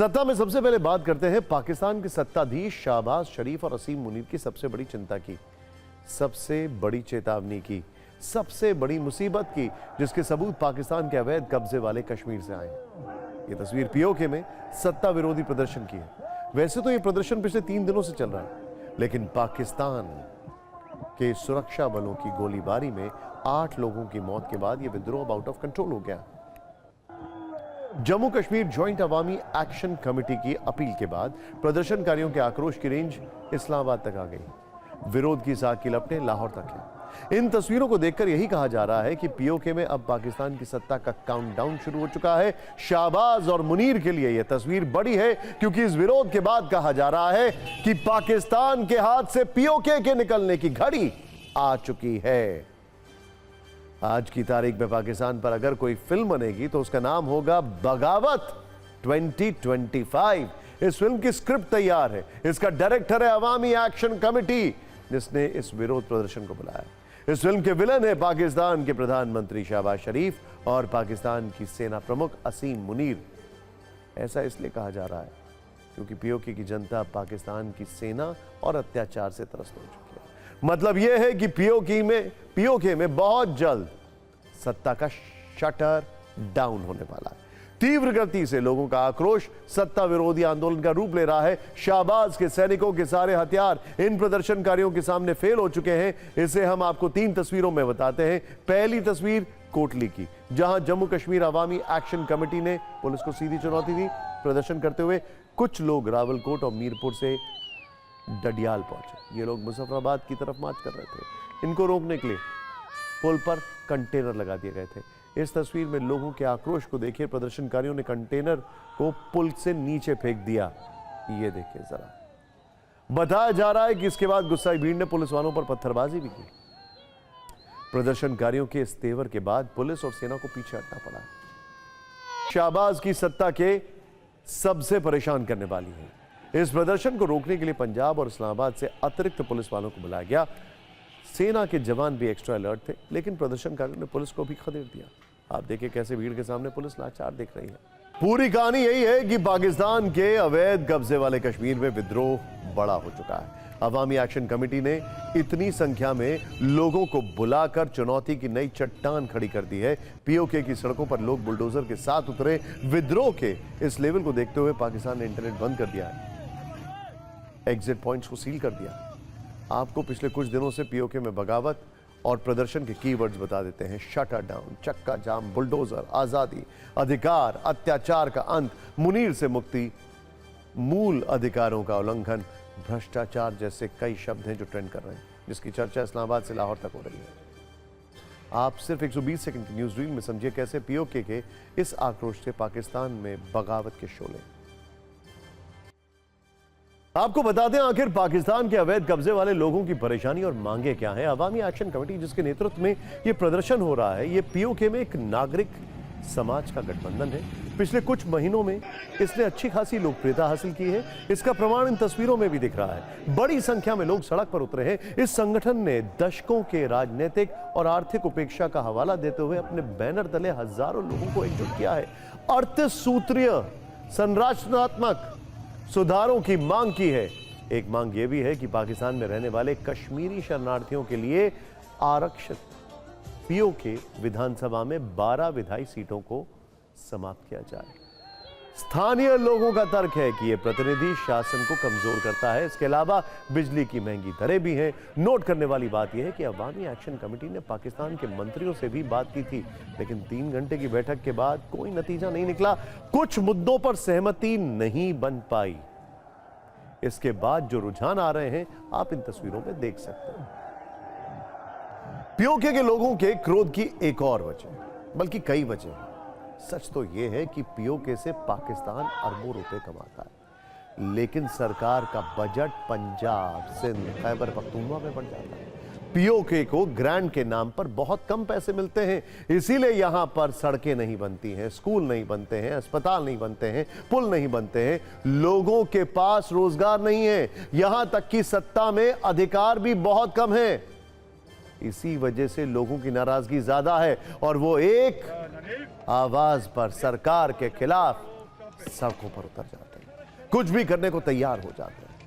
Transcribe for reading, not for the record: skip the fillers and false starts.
सत्ता में सबसे पहले बात करते हैं पाकिस्तान के सत्ताधीश शहबाज शरीफ और असीम मुनीर की सबसे बड़ी चिंता की, सबसे बड़ी चेतावनी की, सबसे बड़ी मुसीबत की, जिसके सबूत पाकिस्तान के अवैध कब्जे वाले कश्मीर से आए। ये तस्वीर पीओके में सत्ता विरोधी प्रदर्शन की है। वैसे तो ये प्रदर्शन पिछले 3 दिनों से चल रहा है, लेकिन पाकिस्तान के सुरक्षा बलों की गोलीबारी में 8 लोगों की मौत के बाद यह विद्रोह अब आउट ऑफ कंट्रोल हो गया। जम्मू कश्मीर ज्वाइंट अवामी एक्शन कमेटी की अपील के बाद प्रदर्शनकारियों के आक्रोश की रेंज इस्लामाबाद तक आ गई। विरोध की साग की लपटें लाहौर तक है। इन तस्वीरों को देखकर यही कहा जा रहा है कि पीओके में अब पाकिस्तान की सत्ता का काउंटडाउन शुरू हो चुका है। शहबाज और मुनीर के लिए यह तस्वीर बड़ी है, क्योंकि इस विरोध के बाद कहा जा रहा है कि पाकिस्तान के हाथ से पीओके के निकलने की घड़ी आ चुकी है। आज की तारीख में पाकिस्तान पर अगर कोई फिल्म बनेगी तो उसका नाम होगा बगावत 2025। इस फिल्म की स्क्रिप्ट तैयार है, इसका डायरेक्टर है अवामी एक्शन कमेटी, जिसने इस विरोध प्रदर्शन को बुलाया। इस फिल्म के विलन है पाकिस्तान के प्रधानमंत्री शहबाज शरीफ और पाकिस्तान की सेना प्रमुख असीम मुनीर। ऐसा इसलिए कहा जा रहा है क्योंकि पीओके की जनता पाकिस्तान की सेना और अत्याचार से त्रस्त हो चुकी है। मतलब यह है कि पीओके में बहुत जल्द सत्ता का शटर डाउन होने वाला है। तीव्र गति से लोगों का आक्रोश सत्ता विरोधी आंदोलन का रूप ले रहा है। शहबाज के सैनिकों के सारे हथियार इन प्रदर्शनकारियों के सामने फेल हो चुके हैं। इसे हम आपको 3 तस्वीरों में बताते हैं। पहली तस्वीर कोटली की, जहां जम्मू कश्मीर अवामी एक्शन कमेटी ने पुलिस को सीधी चुनौती दी। प्रदर्शन करते हुए कुछ लोग रावलकोट और मीरपुर से डडियाल पहुंचे। ये लोग मुजफ्फराबाद की तरफ मार्च कर रहे थे। इनको रोकने के लिए पुल पर कंटेनर लगा दिए गए थे। इस तस्वीर में लोगों के आक्रोश को देखिए। प्रदर्शनकारियों ने कंटेनर को पुल से नीचे फेंक दिया। ये देखिए जरा। बताया जा रहा है कि इसके बाद गुस्साई भीड़ ने पुलिस वालों पर पत्थरबाजी भी की। प्रदर्शनकारियों के इस तेवर के बाद पुलिस और सेना को पीछे हटना पड़ा। शहबाज की सत्ता के सबसे परेशान करने वाली है। इस प्रदर्शन को रोकने के लिए पंजाब और इस्लामाबाद से अतिरिक्त पुलिस वालों को बुलाया गया। सेना के जवान भी एक्स्ट्रा अलर्ट थे, लेकिन प्रदर्शनकारियों ने पुलिस को भी खदेड़ दिया। आप देखिए कैसे भीड़ के सामने पुलिस लाचार दिख रही है। पूरी कहानी यही है कि पाकिस्तान के अवैध कब्जे वाले कश्मीर में विद्रोह बड़ा हो चुका है। अवामी एक्शन कमेटी ने इतनी संख्या में लोगों को बुलाकर चुनौती की नई चट्टान खड़ी कर दी है। पीओके की सड़कों पर लोग बुलडोजर के साथ उतरे। विद्रोह के इस लेवल को देखते हुए पाकिस्तान ने इंटरनेट बंद कर दिया है, एग्जिट पॉइंट्स को सील कर दिया। आपको पिछले कुछ दिनों से पीओके में बगावत और प्रदर्शन के कीवर्ड्स बता देते हैं। शटर डाउन, चक्का जाम, बुलडोजर, आजादी, अधिकार, अत्याचार का अंत, मुनीर से मुक्ति, मूल अधिकारों का उल्लंघन, भ्रष्टाचार जैसे कई शब्द हैं जो ट्रेंड कर रहे हैं, जिसकी चर्चा इस्लामाबाद से लाहौर तक हो रही है। आप सिर्फ 120 सेकंड की न्यूज रील में समझिए कैसे पीओके के इस आक्रोश से पाकिस्तान में बगावत के शोले। आपको बता दें आखिर पाकिस्तान के अवैध कब्जे वाले लोगों की परेशानी और मांगे क्या हैं। अवामी एक्शन कमेटी जिसके नेतृत्व में यह प्रदर्शन हो रहा है, यह पीओके में एक नागरिक समाज का गठबंधन है। पिछले कुछ महीनों में इसने अच्छी खासी लोकप्रियता हासिल की है। इसका प्रमाण इन तस्वीरों में भी दिख रहा है। बड़ी संख्या में लोग सड़क पर उतरे हैं। इस संगठन ने दशकों के राजनीतिक और आर्थिक उपेक्षा का हवाला देते हुए अपने बैनर तले हजारों लोगों को एकजुट किया है। 38 सूत्रीय संरचनात्मक सुधारों की मांग की है। एक मांग यह भी है कि पाकिस्तान में रहने वाले कश्मीरी शरणार्थियों के लिए आरक्षित पीओके विधानसभा में 12 विधायी सीटों को समाप्त किया जाए। स्थानीय लोगों का तर्क है कि यह प्रतिनिधि शासन को कमजोर करता है। इसके अलावा बिजली की महंगी दरें भी हैं। नोट करने वाली बात यह है कि अवामी एक्शन कमेटी ने पाकिस्तान के मंत्रियों से भी बात की थी, लेकिन 3 घंटे की बैठक के बाद कोई नतीजा नहीं निकला। कुछ मुद्दों पर सहमति नहीं बन पाई। इसके बाद जो रुझान आ रहे हैं आप इन तस्वीरों में देख सकते हैं। पीओके के लोगों के क्रोध की एक और वजह, बल्कि कई वजह हैं। सच तो यह है कि पीओके से पाकिस्तान अरबों रुपए कमाता है, लेकिन सरकार का बजट पंजाब, सिंध, खैबर पख्तूनख्वा में बढ़ जाता है। पीओके को ग्रांट के नाम पर बहुत कम पैसे मिलते हैं, इसीलिए यहां पर सड़कें नहीं बनती हैं, स्कूल नहीं बनते हैं, अस्पताल नहीं बनते हैं, पुल नहीं बनते हैं। लोगों के पास रोजगार नहीं है, यहां तक कि सत्ता में अधिकार भी बहुत कम है। इसी वजह से लोगों की नाराजगी ज्यादा है और वो एक आवाज पर सरकार के खिलाफ सड़कों पर उतर जाते हैं, कुछ भी करने को तैयार हो जाते हैं।